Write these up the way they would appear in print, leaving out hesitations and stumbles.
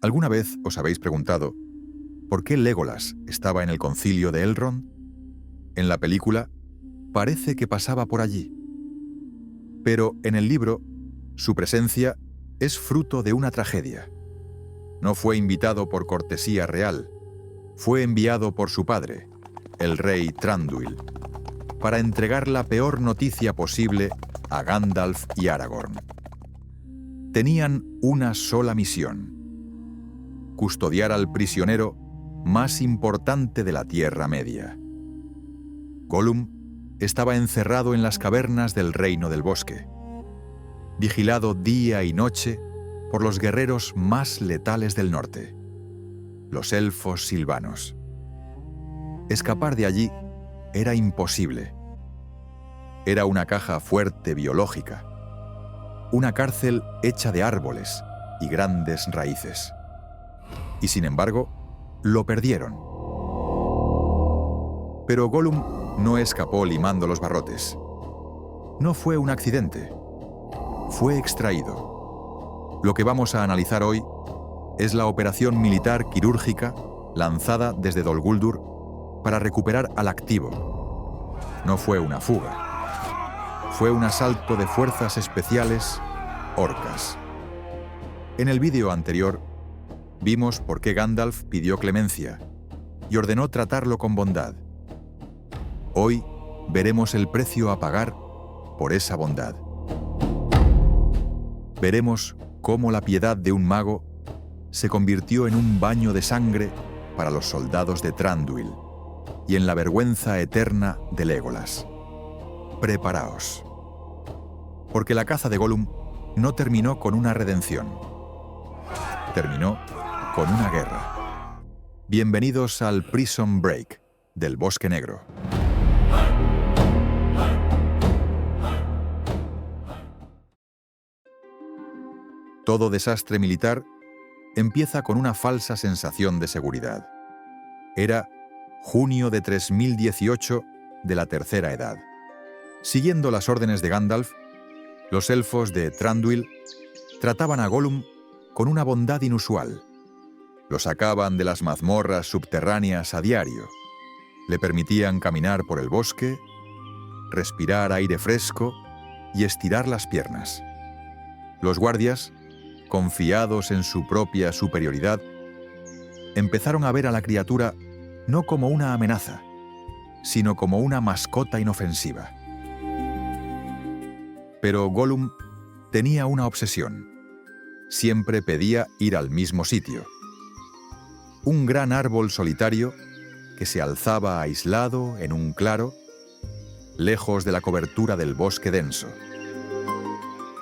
¿Alguna vez os habéis preguntado por qué Legolas estaba en el concilio de Elrond? En la película parece que pasaba por allí. Pero en el libro, su presencia es fruto de una tragedia. No fue invitado por cortesía real, fue enviado por su padre, el rey Thranduil, para entregar la peor noticia posible a Gandalf y Aragorn. Tenían una sola misión: custodiar al prisionero más importante de la Tierra Media. Gollum estaba encerrado en las cavernas del Reino del Bosque, vigilado día y noche por los guerreros más letales del norte, los elfos silvanos. Escapar de allí era imposible. Era una caja fuerte biológica, una cárcel hecha de árboles y grandes raíces. Y sin embargo, lo perdieron. Pero Gollum no escapó limando los barrotes. No fue un accidente, fue extraído. Lo que vamos a analizar hoy es la operación militar quirúrgica lanzada desde Dol Guldur para recuperar al activo. No fue una fuga, fue un asalto de fuerzas especiales orcas. En el vídeo anterior vimos por qué Gandalf pidió clemencia y ordenó tratarlo con bondad. Hoy veremos el precio a pagar por esa bondad. Veremos cómo la piedad de un mago se convirtió en un baño de sangre para los soldados de Thranduil y en la vergüenza eterna de Legolas. Preparaos, porque la caza de Gollum no terminó con una redención. Terminó con una guerra. Bienvenidos al Prison Break del Bosque Negro. Todo desastre militar empieza con una falsa sensación de seguridad. Era junio de 3018 de la Tercera Edad. Siguiendo las órdenes de Gandalf, los elfos de Thranduil trataban a Gollum con una bondad inusual. Lo sacaban de las mazmorras subterráneas a diario. Le permitían caminar por el bosque, respirar aire fresco y estirar las piernas. Los guardias, confiados en su propia superioridad, empezaron a ver a la criatura no como una amenaza, sino como una mascota inofensiva. Pero Gollum tenía una obsesión. Siempre pedía ir al mismo sitio. Un gran árbol solitario que se alzaba aislado en un claro, lejos de la cobertura del bosque denso.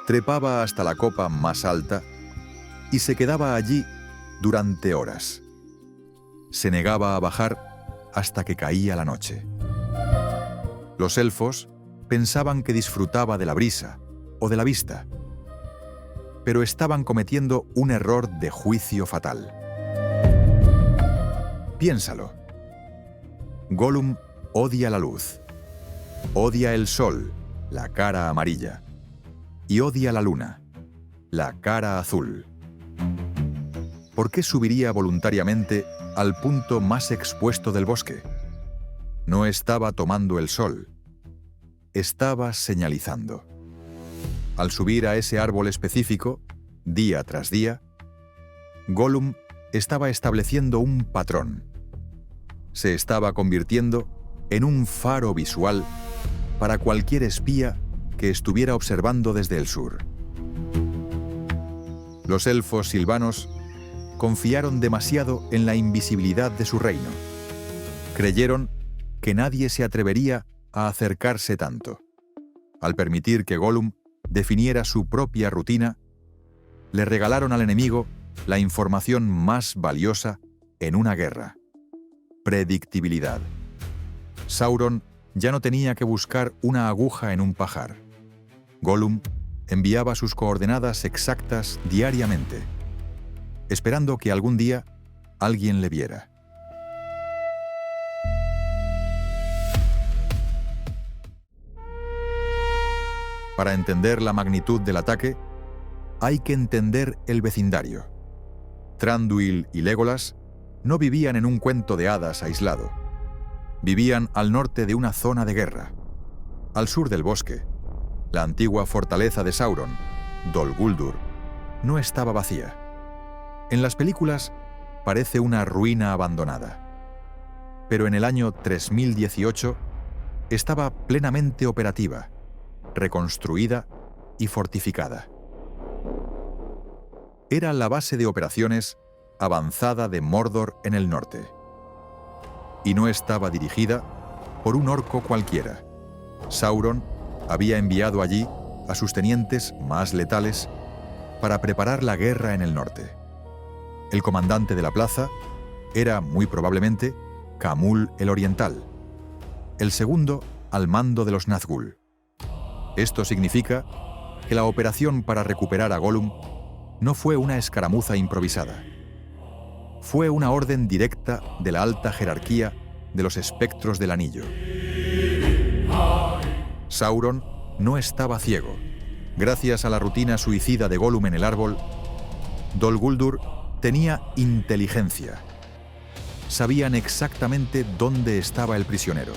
Trepaba hasta la copa más alta y se quedaba allí durante horas. Se negaba a bajar hasta que caía la noche. Los elfos pensaban que disfrutaba de la brisa o de la vista, pero estaban cometiendo un error de juicio fatal. Piénsalo. Gollum odia la luz, odia el sol, la cara amarilla, y odia la luna, la cara azul. ¿Por qué subiría voluntariamente al punto más expuesto del bosque? No estaba tomando el sol, estaba señalizando. Al subir a ese árbol específico, día tras día, Gollum estaba estableciendo un patrón. Se estaba convirtiendo en un faro visual para cualquier espía que estuviera observando desde el sur. Los elfos silvanos confiaron demasiado en la invisibilidad de su reino. Creyeron que nadie se atrevería a acercarse tanto. Al permitir que Gollum definiera su propia rutina, le regalaron al enemigo la información más valiosa en una guerra: predictibilidad. Sauron ya no tenía que buscar una aguja en un pajar. Gollum enviaba sus coordenadas exactas diariamente, esperando que algún día alguien le viera. Para entender la magnitud del ataque, hay que entender el vecindario. Thranduil y Legolas no vivían en un cuento de hadas aislado. Vivían al norte de una zona de guerra. Al sur del bosque, la antigua fortaleza de Sauron, Dol Guldur, no estaba vacía. En las películas parece una ruina abandonada. Pero en el año 3018 estaba plenamente operativa, reconstruida y fortificada. Era la base de operaciones avanzada de Mordor en el norte. Y no estaba dirigida por un orco cualquiera. Sauron había enviado allí a sus tenientes más letales para preparar la guerra en el norte. El comandante de la plaza era, muy probablemente, Khamûl el Oriental, el segundo al mando de los Nazgûl. Esto significa que la operación para recuperar a Gollum no fue una escaramuza improvisada. Fue una orden directa de la alta jerarquía de los espectros del anillo. Sauron no estaba ciego. Gracias a la rutina suicida de Gollum en el árbol, Dol Guldur tenía inteligencia. Sabían exactamente dónde estaba el prisionero.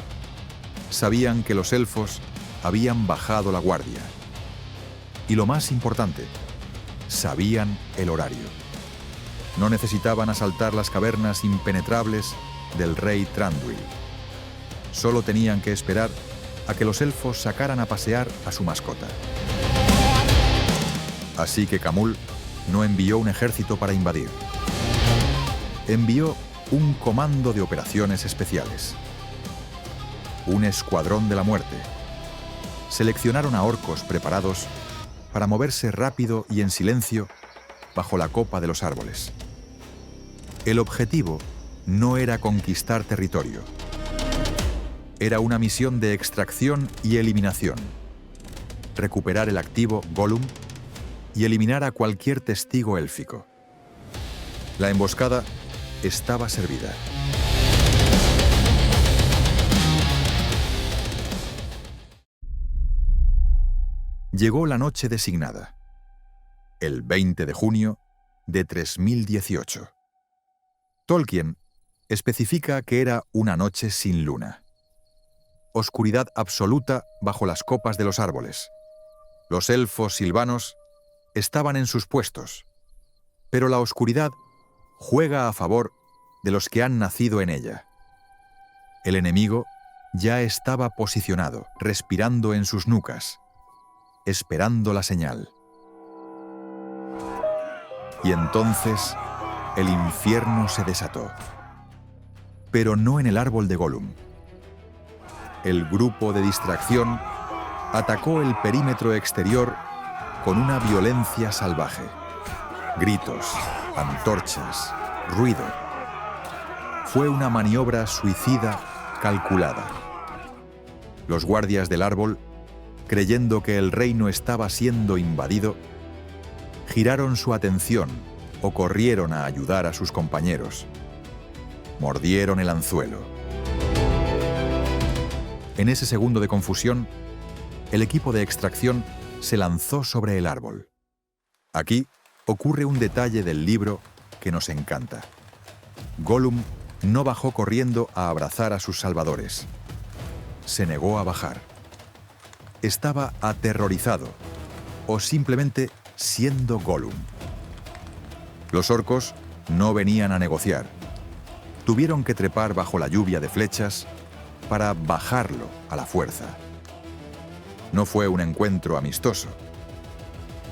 Sabían que los elfos habían bajado la guardia. Y lo más importante, sabían el horario. No necesitaban asaltar las cavernas impenetrables del rey Thranduil. Solo tenían que esperar a que los elfos sacaran a pasear a su mascota. Así que Khamûl no envió un ejército para invadir. Envió un comando de operaciones especiales. Un escuadrón de la muerte. Seleccionaron a orcos preparados para moverse rápido y en silencio bajo la copa de los árboles. El objetivo no era conquistar territorio. Era una misión de extracción y eliminación. Recuperar el activo Gollum y eliminar a cualquier testigo élfico. La emboscada estaba servida. Llegó la noche designada, el 20 de junio de 3018. Tolkien especifica que era una noche sin luna. Oscuridad absoluta bajo las copas de los árboles. Los elfos silvanos estaban en sus puestos, pero la oscuridad juega a favor de los que han nacido en ella. El enemigo ya estaba posicionado, respirando en sus nucas, esperando la señal. Y entonces el infierno se desató. Pero no en el árbol de Gollum. El grupo de distracción atacó el perímetro exterior con una violencia salvaje. Gritos, antorchas, ruido. Fue una maniobra suicida calculada. Los guardias del árbol, creyendo que el reino estaba siendo invadido, giraron su atención o corrieron a ayudar a sus compañeros. Mordieron el anzuelo. En ese segundo de confusión, el equipo de extracción se lanzó sobre el árbol. Aquí ocurre un detalle del libro que nos encanta. Gollum no bajó corriendo a abrazar a sus salvadores. Se negó a bajar. Estaba aterrorizado, o simplemente siendo Gollum. Los orcos no venían a negociar. Tuvieron que trepar bajo la lluvia de flechas para bajarlo a la fuerza. No fue un encuentro amistoso.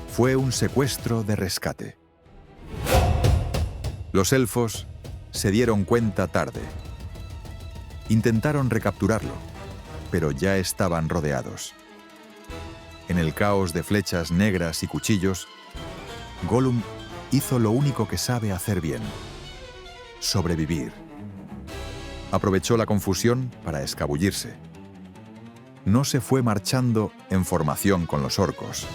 Fue un secuestro de rescate. Los elfos se dieron cuenta tarde. Intentaron recapturarlo, pero ya estaban rodeados. En el caos de flechas negras y cuchillos, Gollum hizo lo único que sabe hacer bien: sobrevivir. Aprovechó la confusión para escabullirse. No se fue marchando en formación con los orcos.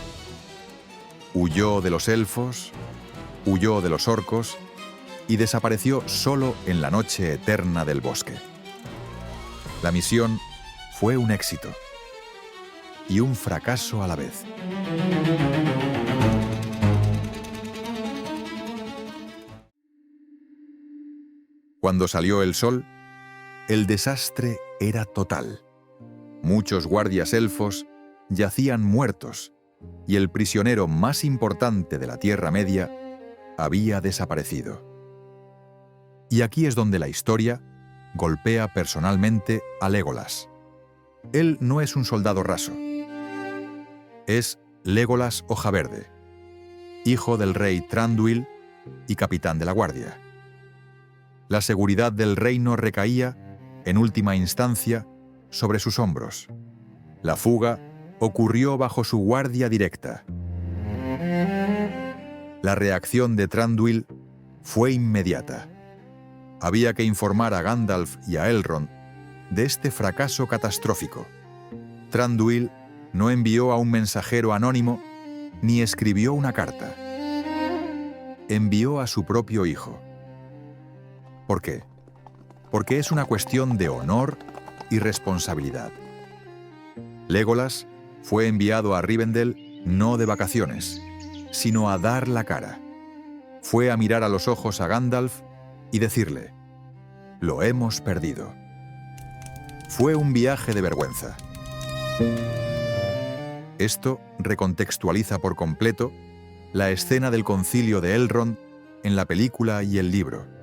Huyó de los elfos, huyó de los orcos y desapareció solo en la noche eterna del bosque. La misión fue un éxito y un fracaso a la vez. Cuando salió el sol, el desastre era total. Muchos guardias elfos yacían muertos y el prisionero más importante de la Tierra Media había desaparecido. Y aquí es donde la historia golpea personalmente a Legolas. Él no es un soldado raso. Es Legolas Hojaverde, hijo del rey Thranduil y capitán de la guardia. La seguridad del reino recaía, en última instancia, sobre sus hombros. La fuga ocurrió bajo su guardia directa. La reacción de Thranduil fue inmediata. Había que informar a Gandalf y a Elrond de este fracaso catastrófico. Thranduil no envió a un mensajero anónimo ni escribió una carta. Envió a su propio hijo. ¿Por qué? Porque es una cuestión de honor y responsabilidad. Legolas fue enviado a Rivendell no de vacaciones, sino a dar la cara. Fue a mirar a los ojos a Gandalf y decirle: «Lo hemos perdido». Fue un viaje de vergüenza. Esto recontextualiza por completo la escena del concilio de Elrond en la película y el libro.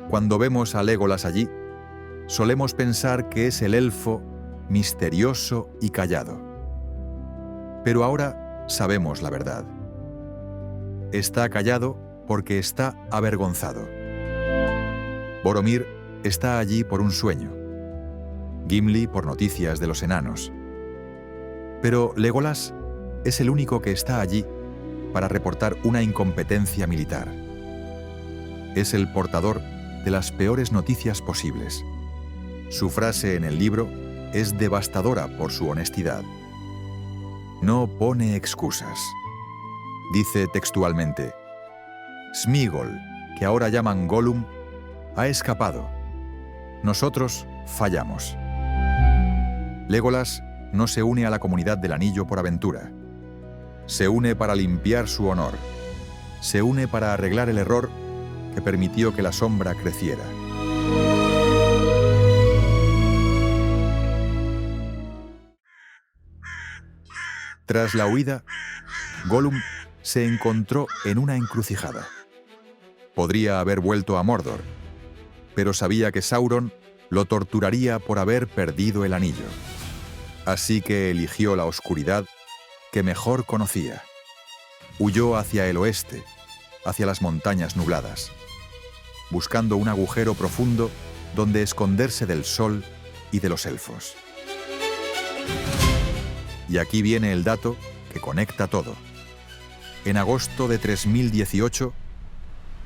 Cuando vemos a Legolas allí, solemos pensar que es el elfo misterioso y callado. Pero ahora sabemos la verdad. Está callado porque está avergonzado. Boromir está allí por un sueño. Gimli por noticias de los enanos. Pero Legolas es el único que está allí para reportar una incompetencia militar. Es el portador de las peores noticias posibles. Su frase en el libro es devastadora por su honestidad. No pone excusas. Dice textualmente: «Sméagol, que ahora llaman Gollum, ha escapado. Nosotros fallamos». Legolas no se une a la comunidad del Anillo por aventura. Se une para limpiar su honor. Se une para arreglar el error que permitió que la sombra creciera. Tras la huida, Gollum se encontró en una encrucijada. Podría haber vuelto a Mordor, pero sabía que Sauron lo torturaría por haber perdido el anillo. Así que eligió la oscuridad que mejor conocía. Huyó hacia el oeste, hacia las montañas nubladas, buscando un agujero profundo donde esconderse del sol y de los elfos. Y aquí viene el dato que conecta todo. En agosto de 3018,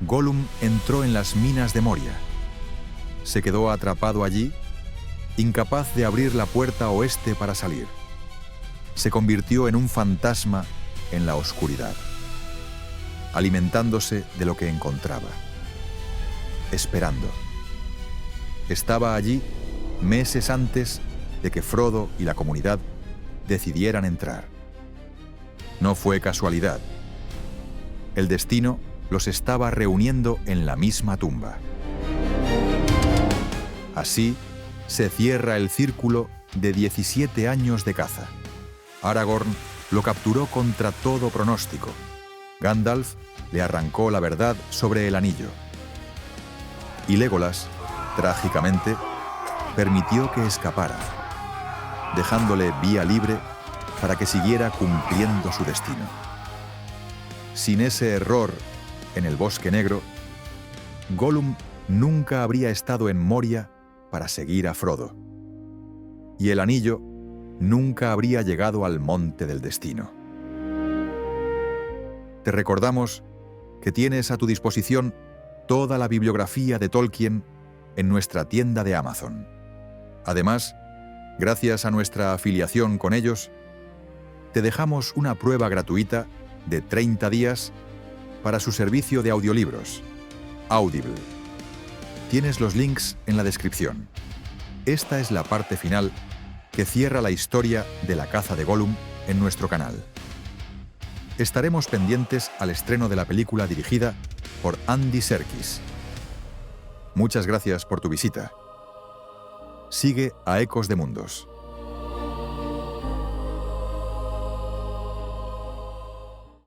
Gollum entró en las minas de Moria. Se quedó atrapado allí, incapaz de abrir la puerta oeste para salir. Se convirtió en un fantasma en la oscuridad, alimentándose de lo que encontraba, esperando. Estaba allí meses antes de que Frodo y la comunidad decidieran entrar. No fue casualidad. El destino los estaba reuniendo en la misma tumba. Así se cierra el círculo de 17 años de caza. Aragorn lo capturó contra todo pronóstico. Gandalf le arrancó la verdad sobre el anillo. Y Legolas, trágicamente, permitió que escapara, dejándole vía libre para que siguiera cumpliendo su destino. Sin ese error en el Bosque Negro, Gollum nunca habría estado en Moria para seguir a Frodo. Y el anillo nunca habría llegado al Monte del Destino. Te recordamos que tienes a tu disposición toda la bibliografía de Tolkien en nuestra tienda de Amazon. Además, gracias a nuestra afiliación con ellos, te dejamos una prueba gratuita de 30 días para su servicio de audiolibros, Audible. Tienes los links en la descripción. Esta es la parte final que cierra la historia de la caza de Gollum en nuestro canal. Estaremos pendientes al estreno de la película dirigida por Andy Serkis. Muchas gracias por tu visita. Sigue a Ecos de Mundos.